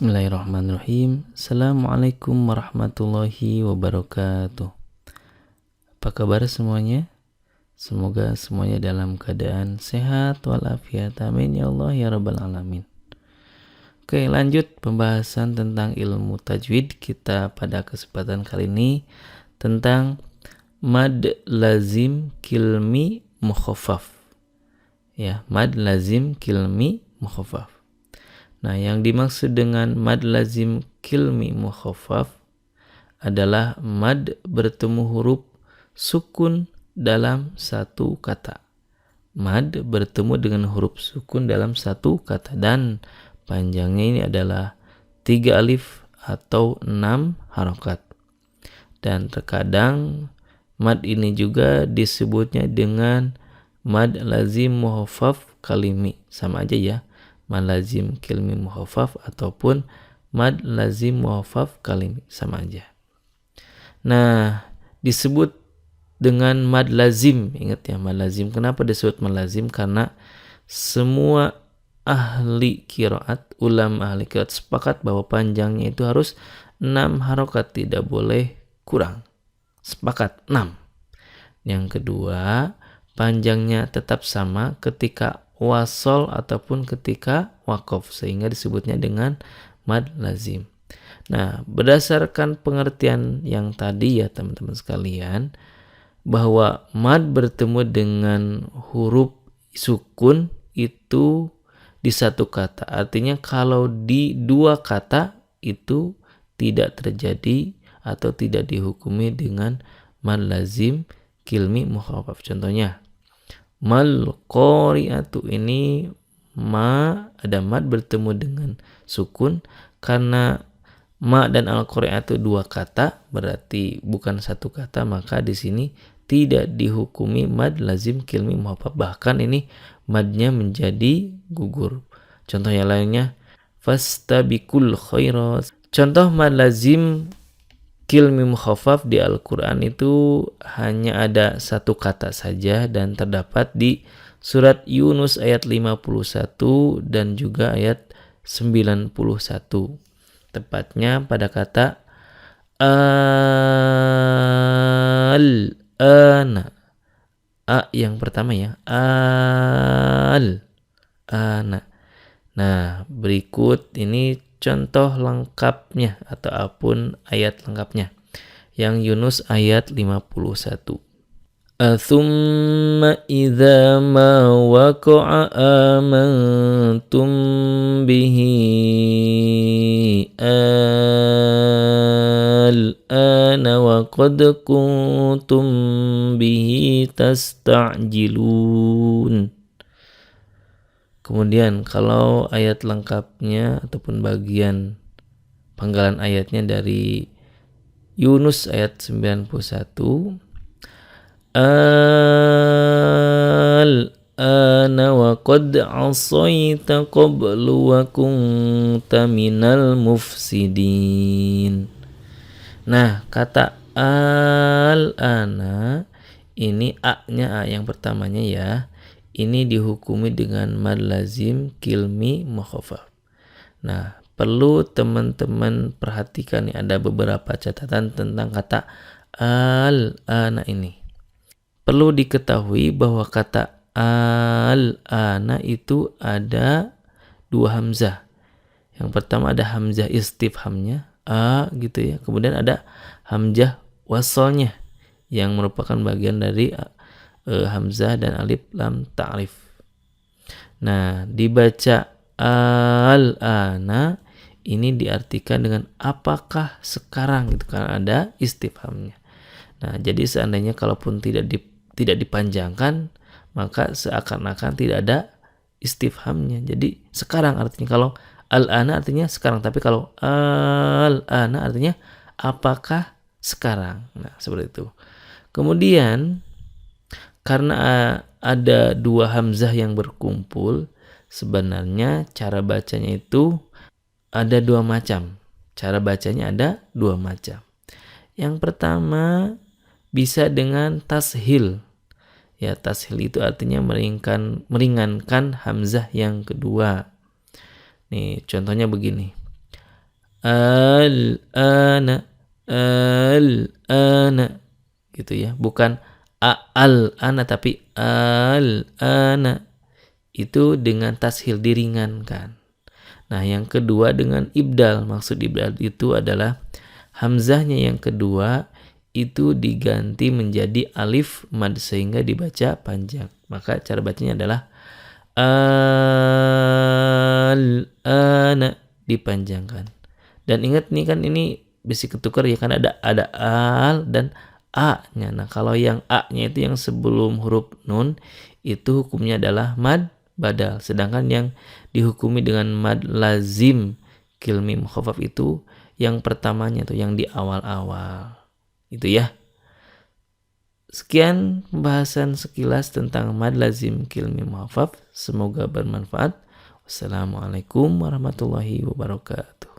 Bismillahirrahmanirrahim. Assalamualaikum warahmatullahi wabarakatuh. Apa kabar semuanya? Semoga semuanya dalam keadaan sehat walafiat. Amin ya Allah ya rabbal alamin. Oke, lanjut pembahasan tentang ilmu tajwid kita pada kesempatan kali ini tentang mad lazim kilmi mukhaffaf. Ya, mad lazim kilmi mukhaffaf. Nah, yang dimaksud dengan mad lazim kilmi mukhaffaf adalah mad bertemu huruf sukun dalam satu kata. Mad bertemu dengan huruf sukun dalam satu kata dan panjangnya ini adalah 3 alif atau 6 harokat. Dan terkadang mad ini juga disebutnya dengan mad lazim mukhaffaf kalimi. Sama aja ya. Mad lazim kilmi mukhaffaf ataupun mad lazim mukhaffaf kalimi, sama aja. Nah, disebut dengan mad lazim. Ingat ya, mad lazim. Kenapa disebut mad lazim? Karena semua ahli qiraat, ulama ahli qiraat sepakat bahwa panjangnya itu harus 6 harokat, tidak boleh kurang. Sepakat 6. Yang kedua, panjangnya tetap sama ketika wasol ataupun ketika waqaf, sehingga disebutnya dengan mad lazim. Nah, berdasarkan pengertian yang tadi ya teman-teman sekalian, bahwa mad bertemu dengan huruf sukun itu di satu kata. Artinya kalau di dua kata itu tidak terjadi atau tidak dihukumi dengan mad lazim kilmi mukhaffaf. Contohnya, mal qari'atu, ini ada mad bertemu dengan sukun. Karena ma dan al qari'atu dua kata, berarti bukan satu kata, maka di sini tidak dihukumi mad lazim kilmi mukhaffaf. Bahkan ini madnya menjadi gugur. Contoh yang lainnya, fastabiqul khairat. Contoh mad lazim kilmi mukhaffaf di Al-Quran itu hanya ada satu kata saja dan terdapat di surat Yunus ayat 51 dan juga ayat 91. Tepatnya pada kata al-ana. A yang pertama ya, al-ana. Nah, berikut ini contoh lengkapnya ataupun ayat lengkapnya. Yang Yunus ayat 51. Thumma idza ma waqa'a amantum bihi al-ana wa qad kuntum bihi tasta'jilun. Kemudian kalau ayat lengkapnya ataupun bagian penggalan ayatnya dari Yunus ayat 91. Al-ana wa qad asaita qablu wa kunta minal mufsidin. Nah, kata al-ana ini a-nya, a yang pertamanya ya, ini dihukumi dengan mad lazim kilmi mukhaffaf. Nah, perlu teman-teman perhatikan nih, ada beberapa catatan tentang kata al-ana ini. Perlu diketahui bahwa kata al-ana itu ada dua hamzah. Yang pertama ada hamzah istifhamnya, a gitu ya. Kemudian ada hamzah wasalnya yang merupakan bagian dari hamzah dan alif lam ta'rif. Nah, dibaca al-ana ini diartikan dengan apakah sekarang gitu, karena ada istifhamnya. Nah, jadi seandainya kalaupun tidak dipanjangkan, maka seakan-akan tidak ada istifhamnya. Jadi sekarang artinya, kalau al-ana artinya sekarang, tapi kalau al-ana artinya apakah sekarang. Nah, seperti itu. Kemudian karena ada dua hamzah yang berkumpul, sebenarnya cara bacanya itu ada dua macam. Cara bacanya ada dua macam. Yang pertama bisa dengan tashil. Ya, tashil itu artinya meringankan hamzah yang kedua. Nih, contohnya begini. al-ana, al-ana, gitu ya. Bukan al-ana tapi al-ana. Itu dengan tashil diringankan. Nah, yang kedua dengan ibdal. Maksud ibdal itu adalah hamzahnya yang kedua itu diganti menjadi alif mad sehingga dibaca panjang. Maka cara bacanya adalah al-ana, dipanjangkan. Dan ingat nih kan ini bisa ketukar ya, kan ada al dan a-nya. Nah, kalau yang a-nya itu yang sebelum huruf nun itu hukumnya adalah mad badal. Sedangkan yang dihukumi dengan mad lazim kil mim khafaf itu yang pertamanya tuh, yang di awal-awal. Itu ya. Sekian pembahasan sekilas tentang mad lazim kil mim khafaf. Semoga bermanfaat. Wassalamualaikum warahmatullahi wabarakatuh.